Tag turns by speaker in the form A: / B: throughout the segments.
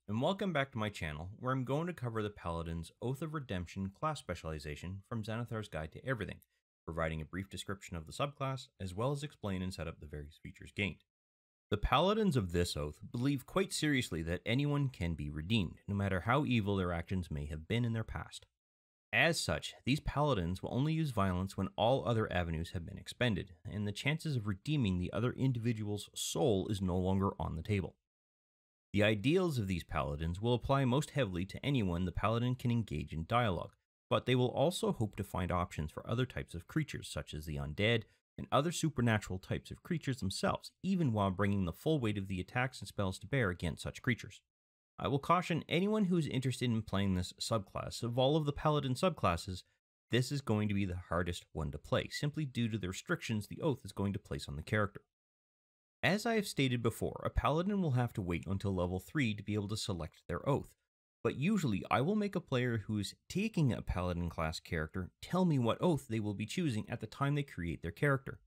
A: and welcome back to my channel, where I'm going to cover the Paladin's Oath of Redemption class specialization from Xanathar's Guide to Everything, providing a brief description of the subclass, as well as explain and set up the various features gained. The Paladins of this oath believe quite seriously that anyone can be redeemed, no matter how evil their actions may have been in their past. As such, these Paladins will only use violence when all other avenues have been expended, and the chances of redeeming the other individual's soul is no longer on the table. The ideals of these Paladins will apply most heavily to anyone the Paladin can engage in dialogue, but they will also hope to find options for other types of creatures, such as the undead and other supernatural types of creatures themselves, even while bringing the full weight of the attacks and spells to bear against such creatures. I will caution anyone who is interested in playing this subclass. Of all of the Paladin subclasses, this is going to be the hardest one to play, simply due to the restrictions the oath is going to place on the character. As I have stated before, a Paladin will have to wait until level 3 to be able to select their oath, but usually I will make a player who is taking a Paladin class character tell me what oath they will be choosing at the time they create their character.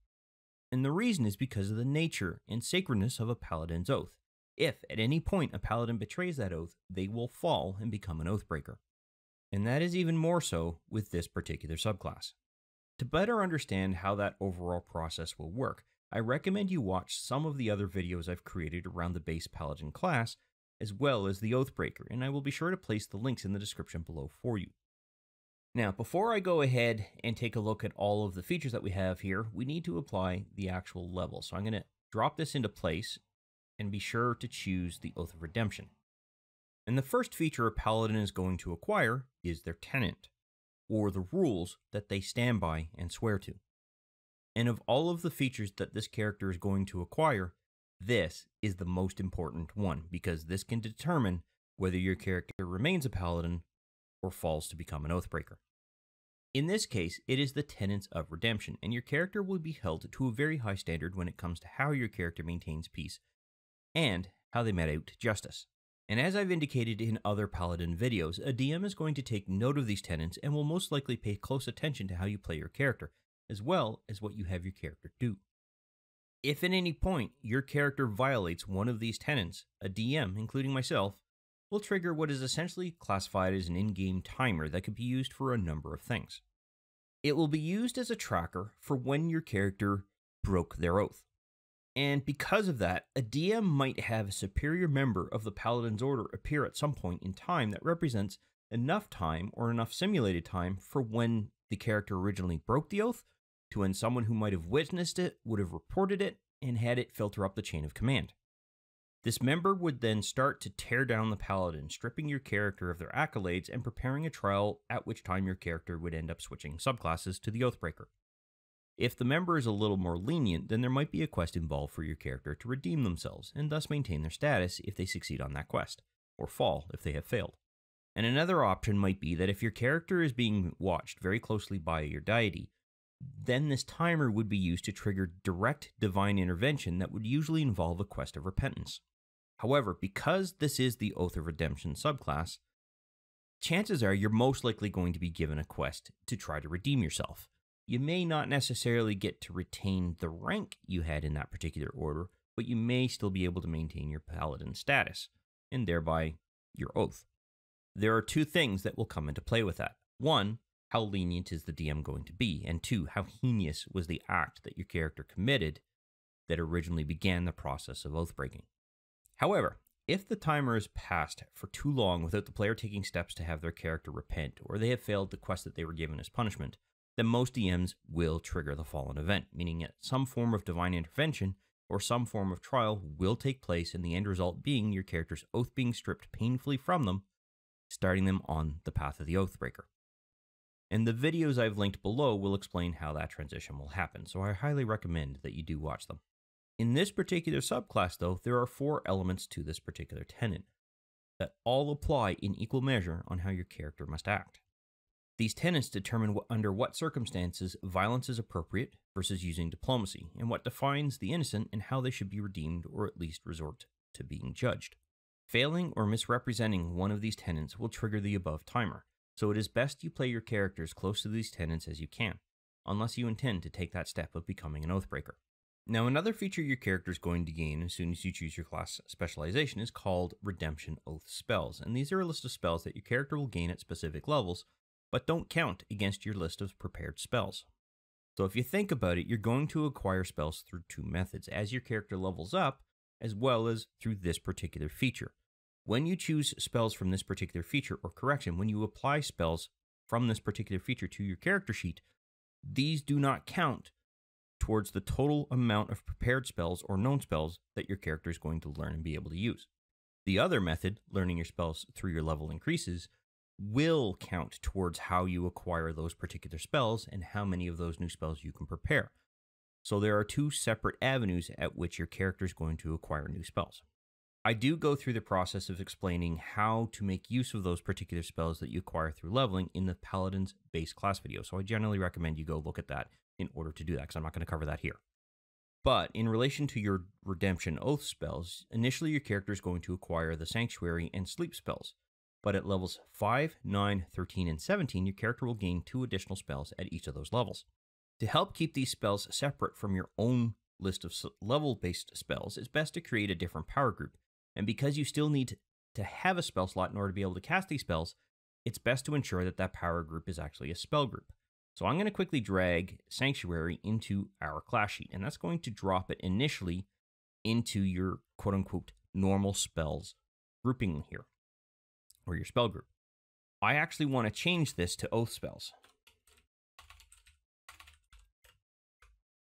A: And the reason is because of the nature and sacredness of a Paladin's oath. If at any point a Paladin betrays that oath, they will fall and become an Oathbreaker. And that is even more so with this particular subclass. To better understand how that overall process will work, I recommend you watch some of the other videos I've created around the base Paladin class, as well as the Oathbreaker, and I will be sure to place the links in the description below for you. Now, before I go ahead and take a look at all of the features that we have here, we need to apply the actual level. So I'm going to drop this into place and be sure to choose the Oath of Redemption. And the first feature a Paladin is going to acquire is their Tenet, or the rules that they stand by and swear to. And of all of the features that this character is going to acquire, this is the most important one, because this can determine whether your character remains a Paladin or falls to become an Oathbreaker. In this case, it is the Tenets of Redemption, and your character will be held to a very high standard when it comes to how your character maintains peace and how they met out justice. And as I've indicated in other Paladin videos, a DM is going to take note of these tenets and will most likely pay close attention to how you play your character, as well as what you have your character do. If at any point your character violates one of these tenets, a DM, including myself, will trigger what is essentially classified as an in-game timer that could be used for a number of things. It will be used as a tracker for when your character broke their oath. And because of that, a DM might have a superior member of the Paladin's Order appear at some point in time that represents enough time or enough simulated time for when the character originally broke the oath to when someone who might have witnessed it would have reported it and had it filter up the chain of command. This member would then start to tear down the Paladin, stripping your character of their accolades and preparing a trial at which time your character would end up switching subclasses to the Oathbreaker. If the member is a little more lenient, then there might be a quest involved for your character to redeem themselves and thus maintain their status if they succeed on that quest, or fall if they have failed. And another option might be that if your character is being watched very closely by your deity, then this timer would be used to trigger direct divine intervention that would usually involve a quest of repentance. However, because this is the Oath of Redemption subclass, chances are you're most likely going to be given a quest to try to redeem yourself. You may not necessarily get to retain the rank you had in that particular order, but you may still be able to maintain your Paladin status, and thereby your oath. There are two things that will come into play with that. One, how lenient is the DM going to be? And two, how heinous was the act that your character committed that originally began the process of oathbreaking? However, if the timer is passed for too long without the player taking steps to have their character repent, or they have failed the quest that they were given as punishment, then most DMs will trigger the fallen event, meaning that some form of divine intervention or some form of trial will take place, and the end result being your character's oath being stripped painfully from them, starting them on the path of the Oathbreaker. And the videos I've linked below will explain how that transition will happen, so I highly recommend that you do watch them. In this particular subclass, though, there are 4 elements to this particular tenet that all apply in equal measure on how your character must act. These tenets determine under what circumstances violence is appropriate versus using diplomacy, and what defines the innocent and how they should be redeemed or at least resort to being judged. Failing or misrepresenting one of these tenets will trigger the above timer, so it is best you play your character as close to these tenets as you can, unless you intend to take that step of becoming an Oathbreaker. Now, another feature your character is going to gain as soon as you choose your class specialization is called Redemption Oath spells, and these are a list of spells that your character will gain at specific levels, but don't count against your list of prepared spells. So if you think about it, you're going to acquire spells through two methods, as your character levels up, as well as through this particular feature. When you choose spells from this particular feature, or correction, when you apply spells from this particular feature to your character sheet, these do not count towards the total amount of prepared spells or known spells that your character is going to learn and be able to use. The other method, learning your spells through your level increases, will count towards how you acquire those particular spells and how many of those new spells you can prepare. So there are two separate avenues at which your character is going to acquire new spells. I do go through the process of explaining how to make use of those particular spells that you acquire through leveling in the Paladin's base class video, so I generally recommend you go look at that in order to do that, because I'm not going to cover that here. But in relation to your Redemption Oath spells, initially your character is going to acquire the Sanctuary and Sleep spells, but at levels 5, 9, 13, and 17, your character will gain 2 additional spells at each of those levels. To help keep these spells separate from your own list of level-based spells, it's best to create a different power group, and because you still need to have a spell slot in order to be able to cast these spells, it's best to ensure that that power group is actually a spell group. So I'm going to quickly drag Sanctuary into our class sheet, and that's going to drop it initially into your quote-unquote normal spells grouping here, or your spell group. I actually want to change this to Oath spells.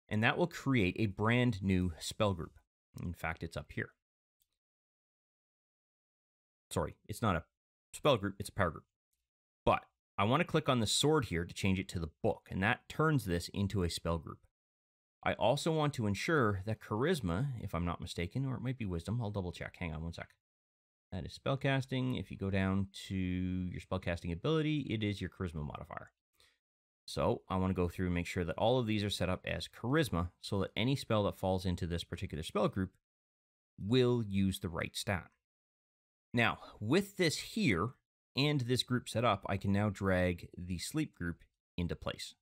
A: And that will create a brand new spell group. In fact, it's up here. Sorry, it's not a spell group, it's a power group. But I want to click on the sword here to change it to the book, and that turns this into a spell group. I also want to ensure that Charisma, if I'm not mistaken, or it might be Wisdom, I'll double check, hang on one sec. That is spellcasting. If you go down to your spellcasting ability, it is your Charisma modifier. So I want to go through and make sure that all of these are set up as Charisma, so that any spell that falls into this particular spell group will use the right stat. Now, with this here, and this group set up, I can now drag the sleep group into place.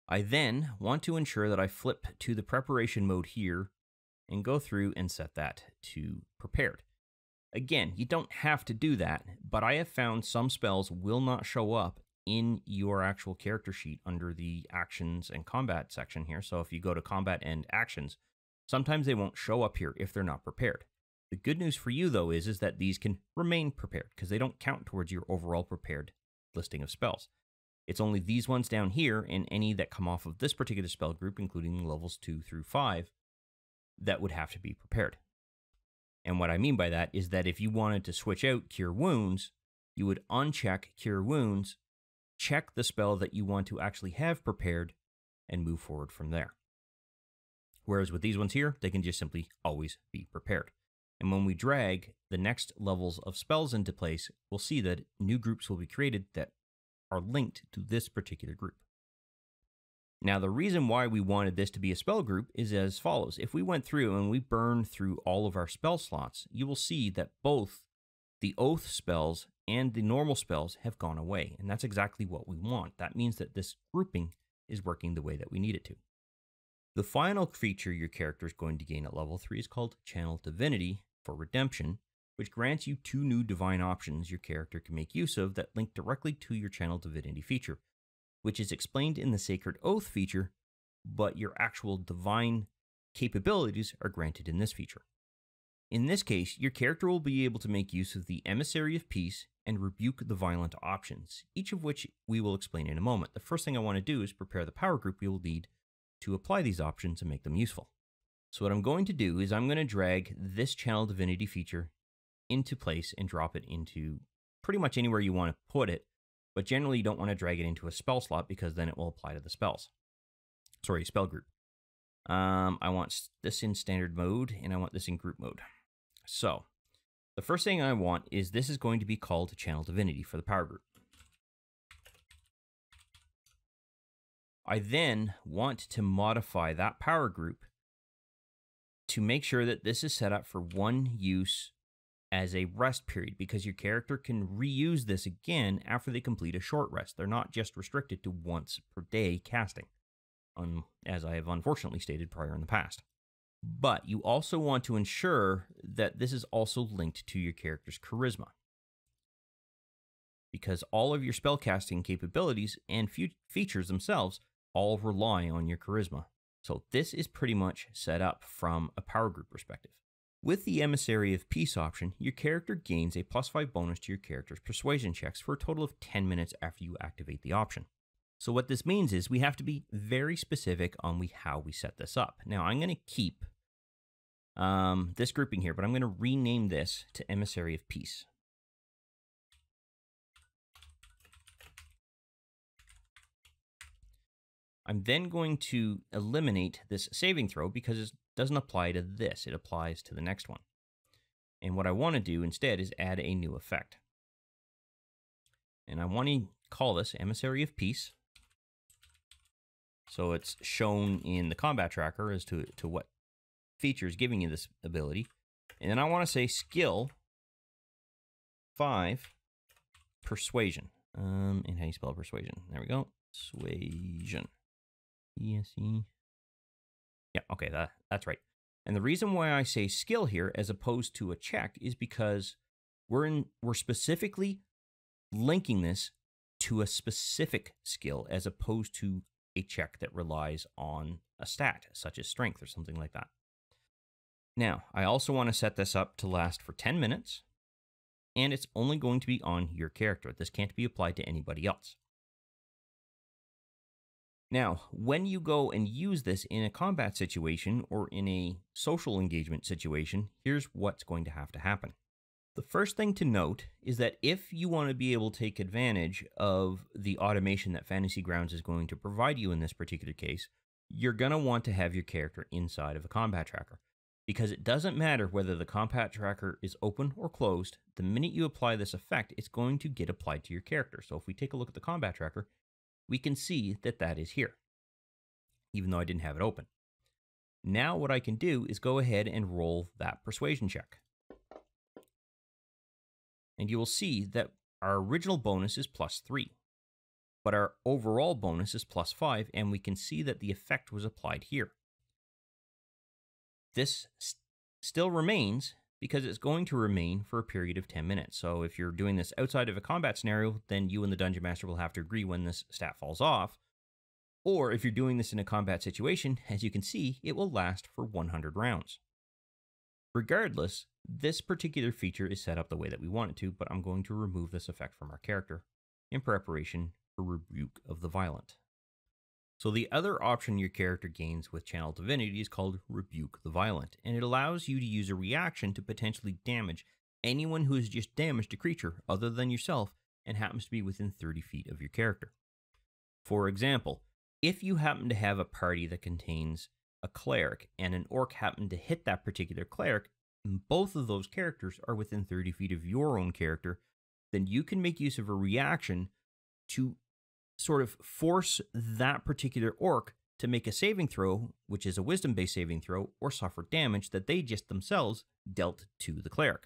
A: I then want to ensure that I flip to the preparation mode here and go through and set that to prepared. Again, you don't have to do that, but I have found some spells will not show up in your actual character sheet under the actions and combat section here. So if you go to combat and actions, sometimes they won't show up here if they're not prepared. The good news for you, though, is that these can remain prepared because they don't count towards your overall prepared listing of spells. It's only these ones down here and any that come off of this particular spell group, including levels 2 through 5, that would have to be prepared. And what I mean by that is that if you wanted to switch out Cure Wounds, you would uncheck Cure Wounds, check the spell that you want to actually have prepared, and move forward from there. Whereas with these ones here, they can just simply always be prepared. And when we drag the next levels of spells into place, we'll see that new groups will be created that are linked to this particular group. Now, the reason why we wanted this to be a spell group is as follows. If we went through and we burned through all of our spell slots, you will see that both the Oath spells and the normal spells have gone away. And that's exactly what we want. That means that this grouping is working the way that we need it to. The final feature your character is going to gain at level 3 is called Channel Divinity for Redemption, which grants you 2 new divine options your character can make use of that link directly to your Channel Divinity feature, which is explained in the Sacred Oath feature, but your actual divine capabilities are granted in this feature. In this case, your character will be able to make use of the Emissary of Peace and Rebuke the Violent options, each of which we will explain in a moment. The first thing I want to do is prepare the power group we will need to apply these options and make them useful. So what I'm going to do is I'm going to drag this Channel Divinity feature into place and drop it into pretty much anywhere you want to put it, but generally you don't want to drag it into a spell slot because then it will apply to the spells. Sorry, spell group. I want this in standard mode and I want this in group mode. So the first thing I want is this is going to be called Channel Divinity for the power group. I then want to modify that power group to make sure that this is set up for 1 use as a rest period, because your character can reuse this again after they complete a short rest. They're not just restricted to once per day casting. as I have unfortunately stated prior in the past. But you also want to ensure that this is also linked to your character's charisma, because all of your spellcasting capabilities and features themselves all rely on your charisma. So this is pretty much set up from a power group perspective. With the Emissary of Peace option, your character gains a +5 bonus to your character's persuasion checks for a total of 10 minutes after you activate the option. So what this means is we have to be very specific on how we set this up. Now I'm going to keep this grouping here, but I'm going to rename this to Emissary of Peace. I'm then going to eliminate this saving throw because it doesn't apply to this. It applies to the next one. And what I want to do instead is add a new effect. And I want to call this Emissary of Peace. So it's shown in the combat tracker as to what feature is giving you this ability. And then I want to say skill 5 persuasion. And how do you spell persuasion? There we go. Persuasion. E-S-E. Yeah, okay, that's right. And the reason why I say skill here as opposed to a check is because we're specifically linking this to a specific skill as opposed to a check that relies on a stat, such as strength or something like that. Now, I also want to set this up to last for 10 minutes, and it's only going to be on your character. This can't be applied to anybody else. Now, when you go and use this in a combat situation or in a social engagement situation, here's what's going to have to happen. The first thing to note is that if you want to be able to take advantage of the automation that Fantasy Grounds is going to provide you in this particular case, you're going to want to have your character inside of a combat tracker. Because it doesn't matter whether the combat tracker is open or closed, the minute you apply this effect, it's going to get applied to your character. So if we take a look at the combat tracker, we can see that that is here, even though I didn't have it open. Now what I can do is go ahead and roll that persuasion check. And you will see that our original bonus is +3, but our overall bonus is +5, and we can see that the effect was applied here. This still remains because it's going to remain for a period of 10 minutes. So if you're doing this outside of a combat scenario, then you and the Dungeon Master will have to agree when this stat falls off. Or if you're doing this in a combat situation, as you can see, it will last for 100 rounds. Regardless, this particular feature is set up the way that we want it to, but I'm going to remove this effect from our character in preparation for Rebuke of the Violent. So the other option your character gains with Channel Divinity is called Rebuke the Violent, and it allows you to use a reaction to potentially damage anyone who has just damaged a creature other than yourself and happens to be within 30 feet of your character. For example, if you happen to have a party that contains a cleric and an orc happen to hit that particular cleric, and both of those characters are within 30 feet of your own character, then you can make use of a reaction to sort of force that particular orc to make a saving throw, which is a wisdom-based saving throw, or suffer damage that they just themselves dealt to the cleric.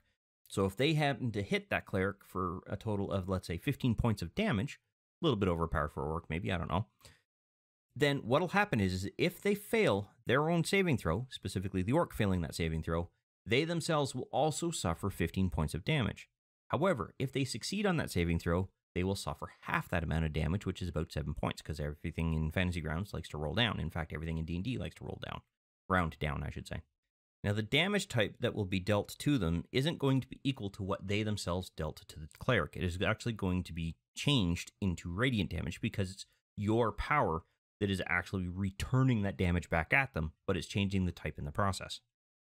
A: So if they happen to hit that cleric for a total of, let's say, 15 points of damage, a little bit overpowered for orc maybe, I don't know, then what'll happen is if they fail their own saving throw, specifically the orc failing that saving throw, they themselves will also suffer 15 points of damage. However, if they succeed on that saving throw, they will suffer half that amount of damage, which is about 7 points, because everything in Fantasy Grounds likes to roll down. In fact, everything in D&D likes to roll down. Round down, I should say. Now, the damage type that will be dealt to them isn't going to be equal to what they themselves dealt to the cleric. It is actually going to be changed into radiant damage, because it's your power that is actually returning that damage back at them, but it's changing the type in the process.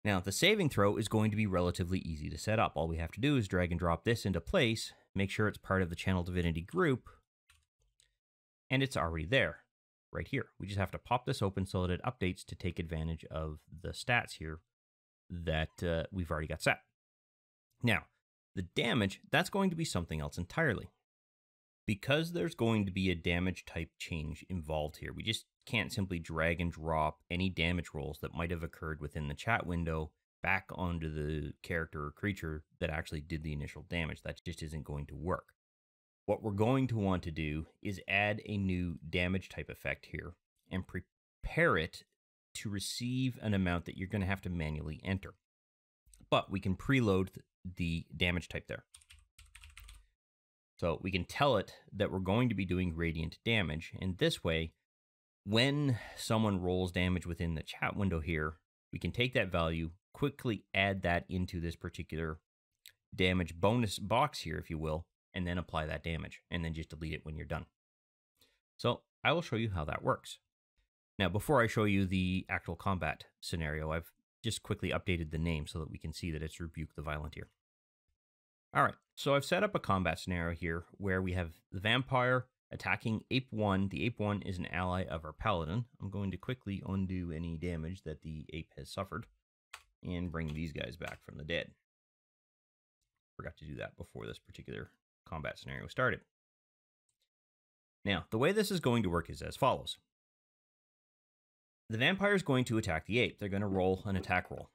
A: Now, the saving throw is going to be relatively easy to set up. All we have to do is drag and drop this into place, make sure it's part of the Channel Divinity group, and it's already there, right here. We just have to pop this open so that it updates to take advantage of the stats here that we've already got set. Now, the damage, that's going to be something else entirely. Because there's going to be a damage type change involved here, we just can't simply drag and drop any damage rolls that might have occurred within the chat window back onto the character or creature that actually did the initial damage. That just isn't going to work. What we're going to want to do is add a new damage type effect here and prepare it to receive an amount that you're going to have to manually enter. But we can preload the damage type there. So we can tell it that we're going to be doing radiant damage. And this way, when someone rolls damage within the chat window here, we can take that value, quickly add that into this particular damage bonus box here, if you will, and then apply that damage, and then just delete it when you're done. So I will show you how that works. Now, before I show you the actual combat scenario, I've just quickly updated the name so that we can see that it's Rebuke the Violent here. All right, so I've set up a combat scenario here where we have the vampire attacking Ape 1. The Ape 1 is an ally of our Paladin. I'm going to quickly undo any damage that the ape has suffered and bring these guys back from the dead. Forgot to do that before this particular combat scenario started. Now, the way this is going to work is as follows. The vampire is going to attack the ape. They're going to roll an attack roll.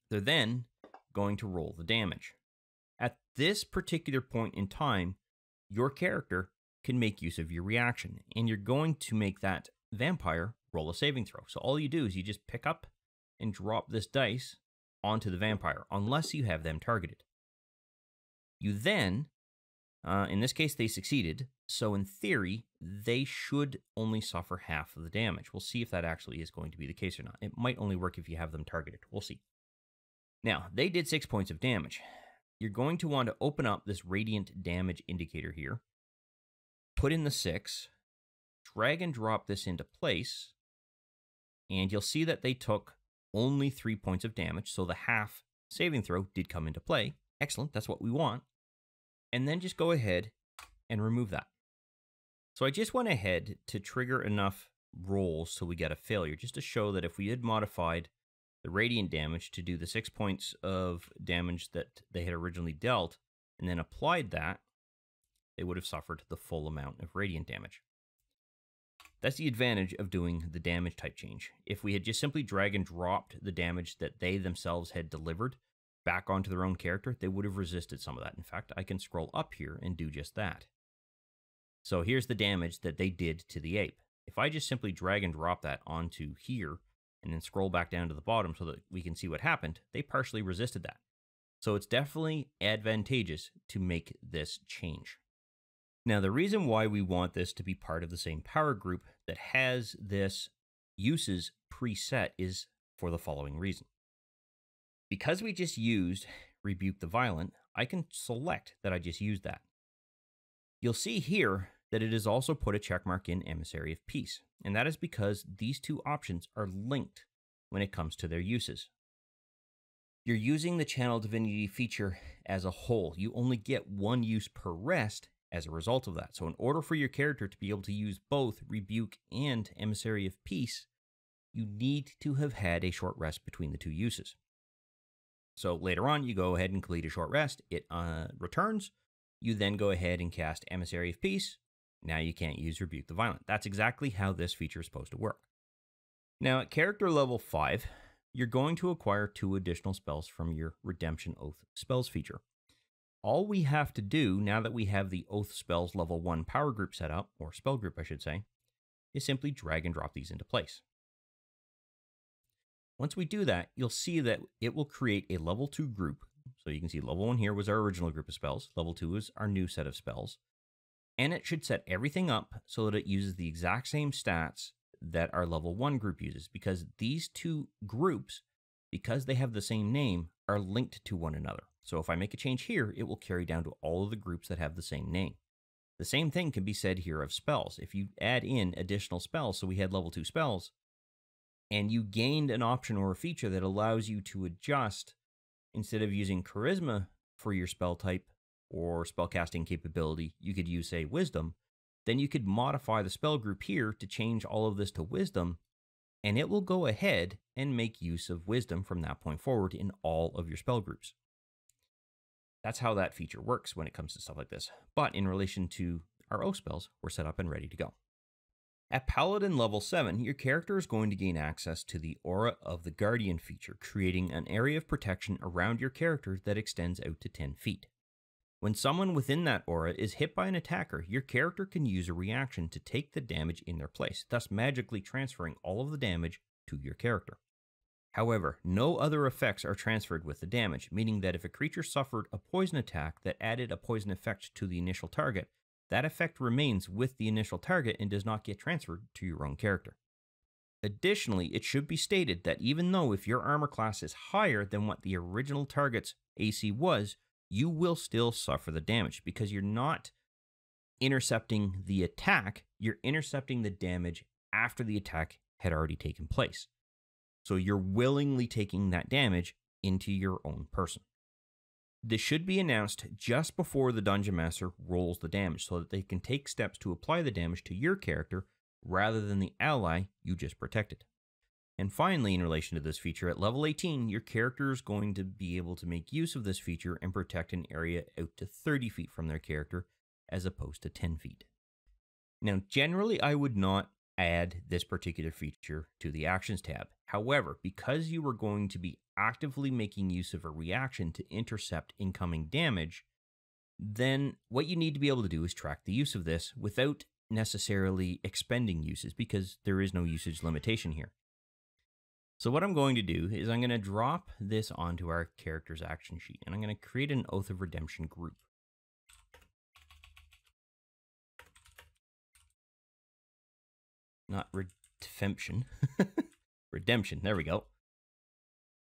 A: They're then going to roll the damage. At this particular point in time, your character can make use of your reaction, and you're going to make that vampire roll a saving throw. So all you do is you just pick up and drop this dice onto the vampire, unless you have them targeted. You then, in this case, they succeeded, so in theory, they should only suffer half of the damage. We'll see if that actually is going to be the case or not. It might only work if you have them targeted. We'll see. Now, they did 6 points of damage. You're going to want to open up this radiant damage indicator here, put in the 6, drag and drop this into place, and you'll see that they took only 3 points of damage, so the half saving throw did come into play. Excellent, that's what we want. And then just go ahead and remove that. So I just went ahead to trigger enough rolls so we get a failure, just to show that if we had modified the radiant damage to do the 6 points of damage that they had originally dealt, and then applied that, they would have suffered the full amount of radiant damage. That's the advantage of doing the damage type change. If we had just simply drag and dropped the damage that they themselves had delivered back onto their own character, they would have resisted some of that. In fact, I can scroll up here and do just that. So here's the damage that they did to the ape. If I just simply drag and drop that onto here, and then scroll back down to the bottom so that we can see what happened, they partially resisted that. So it's definitely advantageous to make this change. Now, the reason why we want this to be part of the same power group that has this uses preset is for the following reason. Because we just used Rebuke the Violent, I can select that I just used that. You'll see here that it has also put a checkmark in Emissary of Peace, and that is because these two options are linked when it comes to their uses. You're using the Channel Divinity feature as a whole. You only get one use per rest as a result of that. So in order for your character to be able to use both Rebuke and Emissary of Peace, you need to have had a short rest between the two uses. So later on, you go ahead and complete a short rest. It returns. You then go ahead and cast Emissary of Peace. Now you can't use Rebuke the Violent. That's exactly how this feature is supposed to work. Now at character level 5, you're going to acquire 2 additional spells from your Redemption Oath spells feature. All we have to do, now that we have the Oath spells level 1 power group set up, or spell group I should say, is simply drag and drop these into place. Once we do that, you'll see that it will create a level 2 group. So you can see level 1 here was our original group of spells. Level 2 is our new set of spells. And it should set everything up so that it uses the exact same stats that our level 1 group uses, because these two groups, because they have the same name, are linked to one another. So if I make a change here, it will carry down to all of the groups that have the same name. The same thing can be said here of spells. If you add in additional spells, so we had level 2 spells, and you gained an option or a feature that allows you to adjust, instead of using Charisma for your spell type or spellcasting capability, you could use, say, Wisdom, then you could modify the spell group here to change all of this to Wisdom, and it will go ahead and make use of Wisdom from that point forward in all of your spell groups. That's how that feature works when it comes to stuff like this. But in relation to our Oath spells, we're set up and ready to go. At Paladin level 7, your character is going to gain access to the Aura of the Guardian feature, creating an area of protection around your character that extends out to 10 feet. When someone within that aura is hit by an attacker, your character can use a reaction to take the damage in their place, thus magically transferring all of the damage to your character. However, no other effects are transferred with the damage, meaning that if a creature suffered a poison attack that added a poison effect to the initial target, that effect remains with the initial target and does not get transferred to your own character. Additionally, it should be stated that even though if your armor class is higher than what the original target's AC was, you will still suffer the damage because you're not intercepting the attack, you're intercepting the damage after the attack had already taken place. So you're willingly taking that damage into your own person. This should be announced just before the Dungeon Master rolls the damage so that they can take steps to apply the damage to your character rather than the ally you just protected. And finally, in relation to this feature, at level 18, your character is going to be able to make use of this feature and protect an area out to 30 feet from their character as opposed to 10 feet. Now, generally, I would not add this particular feature to the Actions tab. However, because you are going to be actively making use of a reaction to intercept incoming damage, then what you need to be able to do is track the use of this without necessarily expending uses because there is no usage limitation here. So what I'm going to do is I'm going to drop this onto our character's action sheet, and I'm going to create an Oath of Redemption group. Not redemption. Redemption, there we go.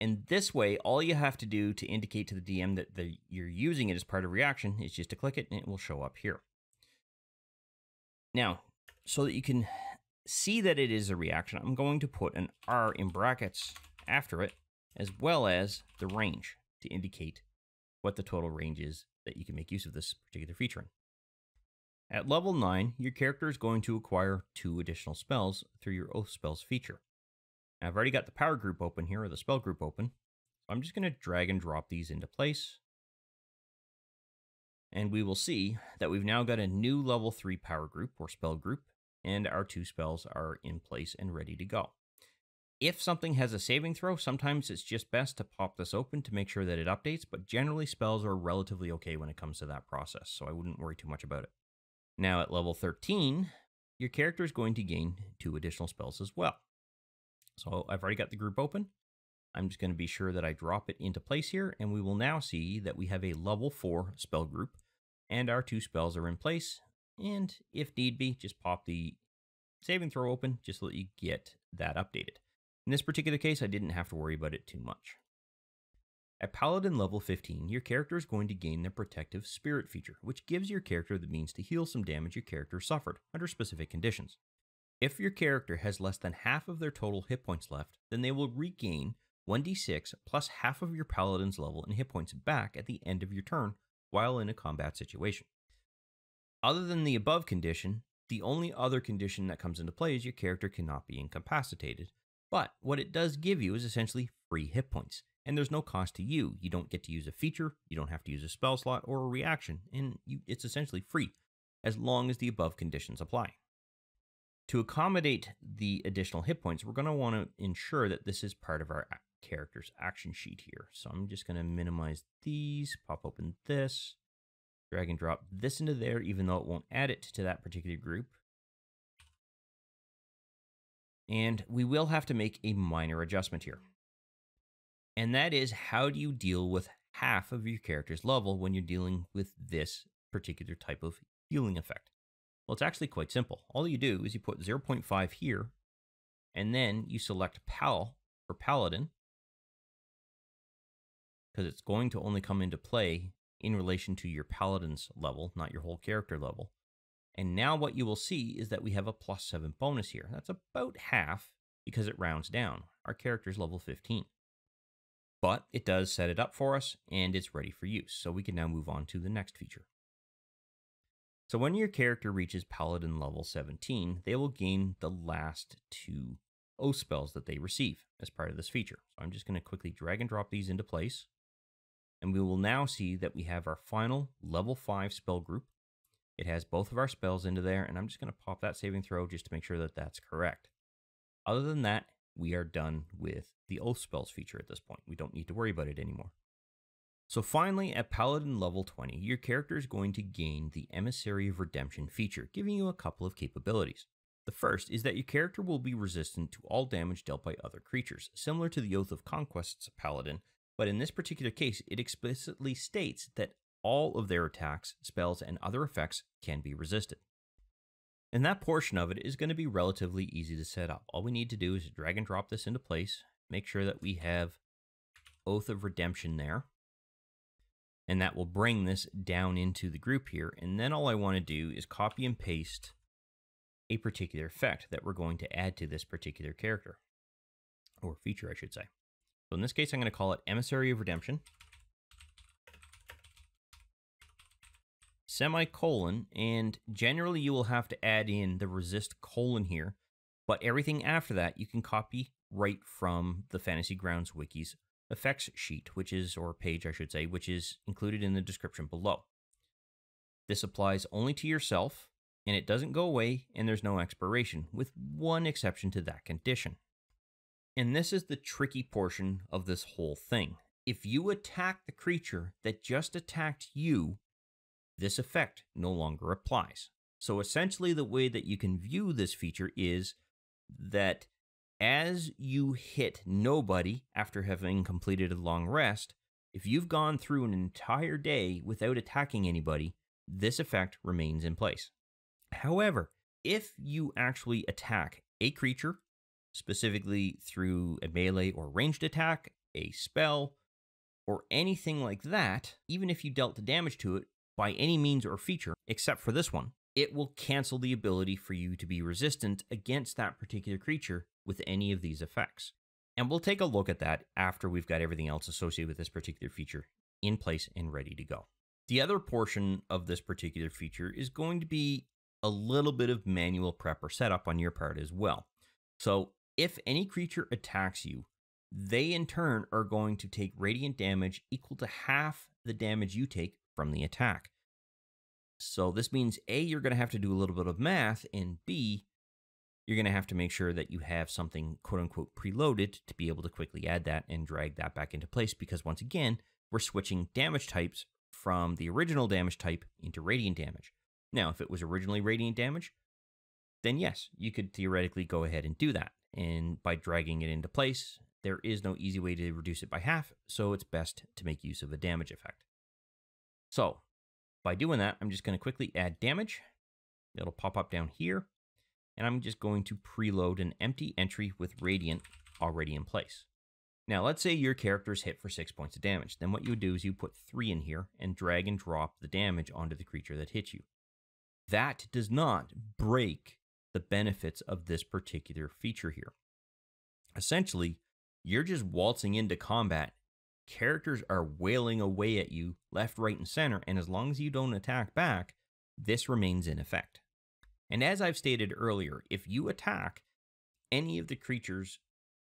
A: And this way, all you have to do to indicate to the DM that you're using it as part of reaction is just to click it, and it will show up here. Now, so that you can see that it is a reaction, I'm going to put an R in brackets after it, as well as the range to indicate what the total range is that you can make use of this particular feature in. At level 9, your character is going to acquire 2 additional spells through your Oath Spells feature. Now, I've already got the power group open here, or the spell group open, so I'm just going to drag and drop these into place. And we will see that we've now got a new level 3 power group or spell group, and our 2 spells are in place and ready to go. If something has a saving throw, sometimes it's just best to pop this open to make sure that it updates, but generally spells are relatively okay when it comes to that process, so I wouldn't worry too much about it. Now at level 13, your character is going to gain 2 additional spells as well. So I've already got the group open. I'm just going to be sure that I drop it into place here, and we will now see that we have a level 4 spell group, and our 2 spells are in place. And if need be, just pop the saving throw open just so that you get that updated. In this particular case, I didn't have to worry about it too much. At Paladin level 15, your character is going to gain the Protective Spirit feature, which gives your character the means to heal some damage your character suffered under specific conditions. If your character has less than half of their total hit points left, then they will regain 1d6 plus half of your Paladin's level and hit points back at the end of your turn while in a combat situation. Other than the above condition, the only other condition that comes into play is your character cannot be incapacitated. But what it does give you is essentially free hit points, and there's no cost to you. You don't get to use a feature, you don't have to use a spell slot or a reaction, and it's essentially free, as long as the above conditions apply. To accommodate the additional hit points, we're going to want to ensure that this is part of our character's action sheet here. So I'm just going to minimize these, pop open this, drag and drop this into there, even though it won't add it to that particular group. And we will have to make a minor adjustment here. And that is, how do you deal with half of your character's level when you're dealing with this particular type of healing effect? Well, it's actually quite simple. All you do is you put 0.5 here, and then you select Pal for Paladin, because it's going to only come into play in relation to your Paladin's level, not your whole character level. And now what you will see is that we have a +7 bonus here. That's about half because it rounds down. Our character's level 15. But it does set it up for us, and it's ready for use. So we can now move on to the next feature. So when your character reaches Paladin level 17, they will gain the last 2 Oath spells that they receive as part of this feature. So I'm just going to quickly drag and drop these into place. And we will now see that we have our final level 5 spell group. It has both of our spells into there, and I'm just going to pop that saving throw just to make sure that that's correct. Other than that, we are done with the Oath spells feature at this point. We don't need to worry about it anymore. So finally, at Paladin level 20, your character is going to gain the Emissary of Redemption feature, giving you a couple of capabilities. The first is that your character will be resistant to all damage dealt by other creatures, similar to the Oath of Conquest's Paladin, but in this particular case, it explicitly states that all of their attacks, spells, and other effects can be resisted. And that portion of it is going to be relatively easy to set up. All we need to do is drag and drop this into place, make sure that we have Oath of Redemption there, and that will bring this down into the group here. And then all I want to do is copy and paste a particular effect that we're going to add to this particular character, or feature, I should say. So in this case, I'm going to call it Emissary of Redemption, semicolon, and generally you will have to add in the resist colon here, but everything after that you can copy right from the Fantasy Grounds Wiki's effects sheet, or page I should say, which is included in the description below. This applies only to yourself, and it doesn't go away, and there's no expiration, with one exception to that condition. And this is the tricky portion of this whole thing. If you attack the creature that just attacked you, this effect no longer applies. So essentially the way that you can view this feature is that as you hit nobody after having completed a long rest, if you've gone through an entire day without attacking anybody, this effect remains in place. However, if you actually attack a creature, specifically through a melee or ranged attack, a spell, or anything like that, even if you dealt the damage to it by any means or feature, except for this one, it will cancel the ability for you to be resistant against that particular creature with any of these effects. And we'll take a look at that after we've got everything else associated with this particular feature in place and ready to go. The other portion of this particular feature is going to be a little bit of manual prep or setup on your part as well. So if any creature attacks you, they in turn are going to take radiant damage equal to half the damage you take from the attack. So this means A, you're going to have to do a little bit of math, and B, you're going to have to make sure that you have something quote-unquote preloaded to be able to quickly add that and drag that back into place, because once again, we're switching damage types from the original damage type into radiant damage. Now, if it was originally radiant damage, then yes, you could theoretically go ahead and do that. And by dragging it into place, there is no easy way to reduce it by half, so it's best to make use of a damage effect. So, by doing that, I'm just going to quickly add damage. It'll pop up down here, and I'm just going to preload an empty entry with radiant already in place. Now, let's say your character's hit for 6 points of damage. Then what you would do is you put 3 in here and drag and drop the damage onto the creature that hit you. That does not break the benefits of this particular feature here. Essentially, you're just waltzing into combat. Characters are wailing away at you left, right, and center, and as long as you don't attack back, this remains in effect. And as I've stated earlier, if you attack any of the creatures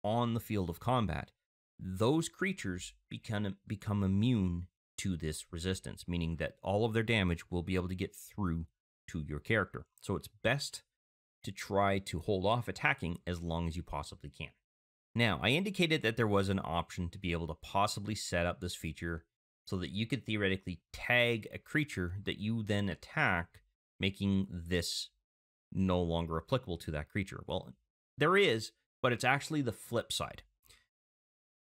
A: on the field of combat, those creatures become immune to this resistance, meaning that all of their damage will be able to get through to your character. So it's best to try to hold off attacking as long as you possibly can. Now, I indicated that there was an option to be able to possibly set up this feature so that you could theoretically tag a creature that you then attack, making this no longer applicable to that creature. Well, there is, but it's actually the flip side.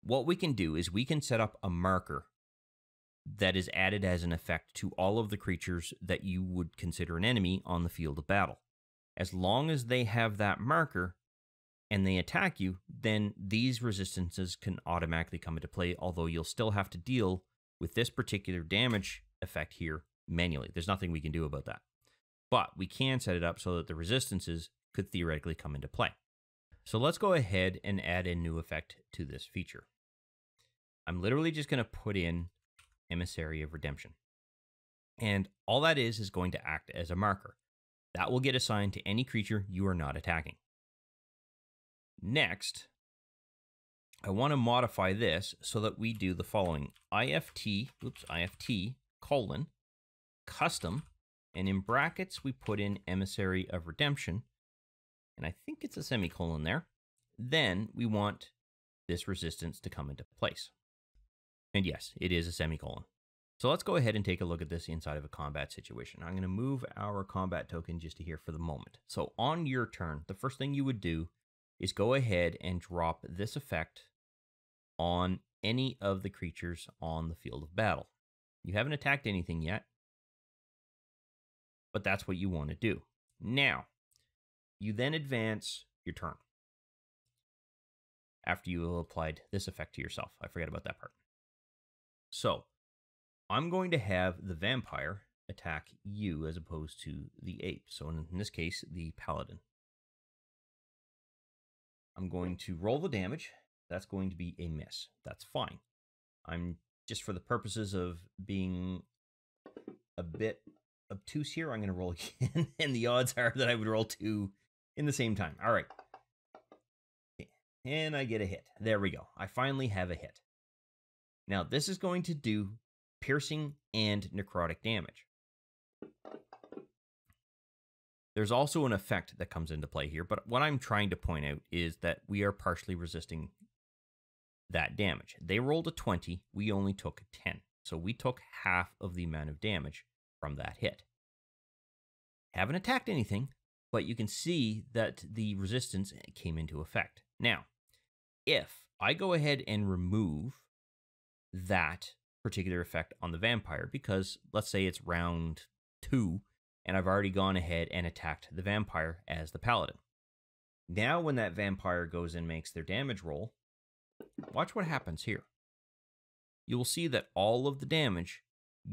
A: What we can do is we can set up a marker that is added as an effect to all of the creatures that you would consider an enemy on the field of battle. As long as they have that marker and they attack you, then these resistances can automatically come into play, although you'll still have to deal with this particular damage effect here manually. There's nothing we can do about that. But we can set it up so that the resistances could theoretically come into play. So let's go ahead and add a new effect to this feature. I'm literally just going to put in Emissary of Redemption. And all that is going to act as a marker. That will get assigned to any creature you are not attacking. Next, I want to modify this so that we do the following. IFT, colon, custom, and in brackets we put in Emissary of Redemption, and I think it's a semicolon there. Then we want this resistance to come into place. And yes, it is a semicolon. So let's go ahead and take a look at this inside of a combat situation. I'm going to move our combat token just to here for the moment. So on your turn, the first thing you would do is go ahead and drop this effect on any of the creatures on the field of battle. You haven't attacked anything yet, but that's what you want to do. Now, you then advance your turn after you have applied this effect to yourself. I forgot about that part. So I'm going to have the vampire attack you as opposed to the ape. So in this case, the paladin. I'm going to roll the damage. That's going to be a miss. That's fine. I'm just for the purposes of being a bit obtuse here, I'm going to roll again. And the odds are that I would roll 2 in the same time. All right. And I get a hit. There we go. I finally have a hit. Now, this is going to do piercing and necrotic damage. There's also an effect that comes into play here, but what I'm trying to point out is that we are partially resisting that damage. They rolled a 20, we only took a 10. So we took half of the amount of damage from that hit. Haven't attacked anything, but you can see that the resistance came into effect. Now, if I go ahead and remove that particular effect on the vampire, because let's say it's round 2, and I've already gone ahead and attacked the vampire as the paladin. Now when that vampire goes and makes their damage roll, watch what happens here. You will see that all of the damage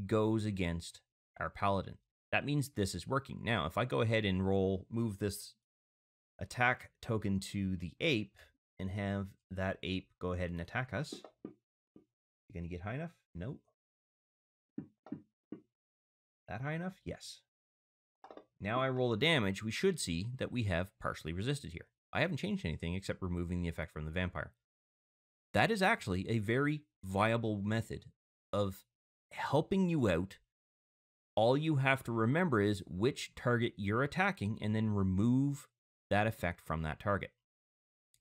A: goes against our paladin. That means this is working. Now, if I go ahead and move this attack token to the ape and have that ape go ahead and attack us, you gonna get high enough? Nope. That high enough? Yes. Now I roll the damage, we should see that we have partially resisted here. I haven't changed anything except removing the effect from the vampire. That is actually a very viable method of helping you out. All you have to remember is which target you're attacking and then remove that effect from that target.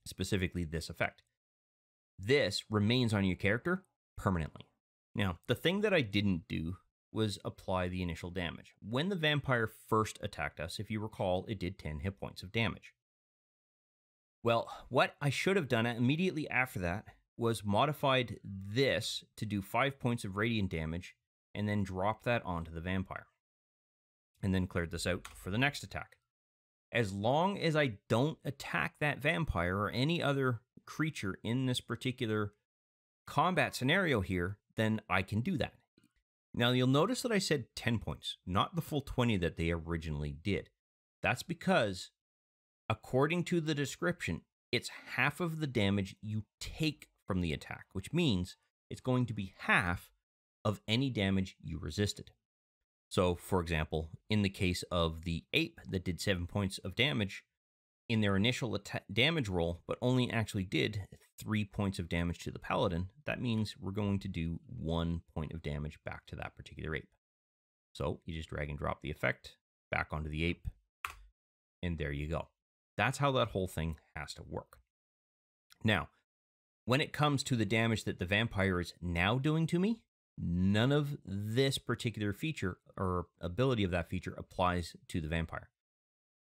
A: Specifically this effect. This remains on your character permanently. Now, the thing that I didn't do was apply the initial damage. When the vampire first attacked us, if you recall, it did 10 hit points of damage. Well, what I should have done immediately after that was modified this to do 5 points of radiant damage and then drop that onto the vampire. And then cleared this out for the next attack. As long as I don't attack that vampire or any other creature in this particular combat scenario here, then I can do that. Now, you'll notice that I said 10 points, not the full 20 that they originally did. That's because, according to the description, it's half of the damage you take from the attack, which means it's going to be half of any damage you resisted. So, for example, in the case of the ape that did 7 points of damage in their initial damage roll, but only actually did 3 points of damage to the paladin, that means we're going to do 1 point of damage back to that particular ape. So you just drag and drop the effect back onto the ape, and there you go. That's how that whole thing has to work. Now, when it comes to the damage that the vampire is now doing to me, none of this particular feature or ability of that feature applies to the vampire.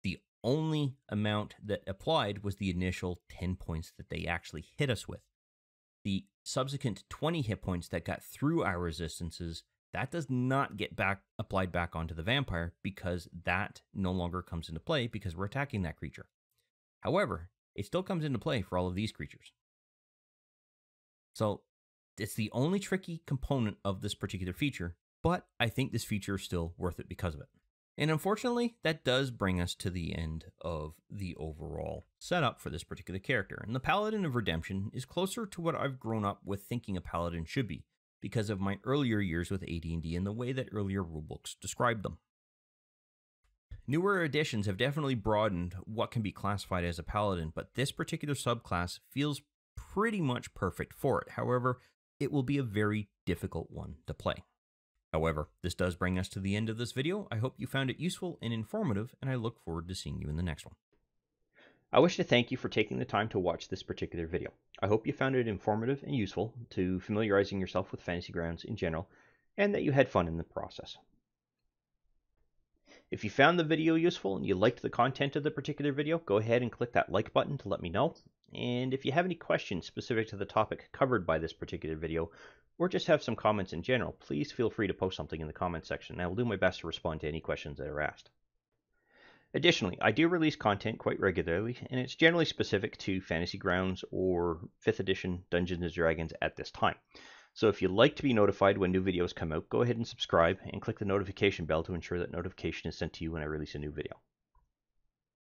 A: The only amount that applied was the initial 10 points that they actually hit us with. The subsequent 20 hit points that got through our resistances, that does not get applied back onto the vampire because that no longer comes into play because we're attacking that creature. However, it still comes into play for all of these creatures. So it's the only tricky component of this particular feature, but I think this feature is still worth it because of it. And unfortunately, that does bring us to the end of the overall setup for this particular character. And the Paladin of Redemption is closer to what I've grown up with thinking a Paladin should be because of my earlier years with AD&D and the way that earlier rulebooks described them. Newer editions have definitely broadened what can be classified as a Paladin, but this particular subclass feels pretty much perfect for it. However, it will be a very difficult one to play. However, this does bring us to the end of this video. I hope you found it useful and informative, and I look forward to seeing you in the next one.
B: I wish to thank you for taking the time to watch this particular video. I hope you found it informative and useful to familiarizing yourself with Fantasy Grounds in general, and that you had fun in the process. If you found the video useful and you liked the content of the particular video, go ahead and click that like button to let me know. And if you have any questions specific to the topic covered by this particular video, or just have some comments in general, please feel free to post something in the comments section, and I will do my best to respond to any questions that are asked. Additionally, I do release content quite regularly, and it's generally specific to Fantasy Grounds or 5th edition Dungeons & Dragons at this time. So if you'd like to be notified when new videos come out, go ahead and subscribe and click the notification bell to ensure that notification is sent to you when I release a new video.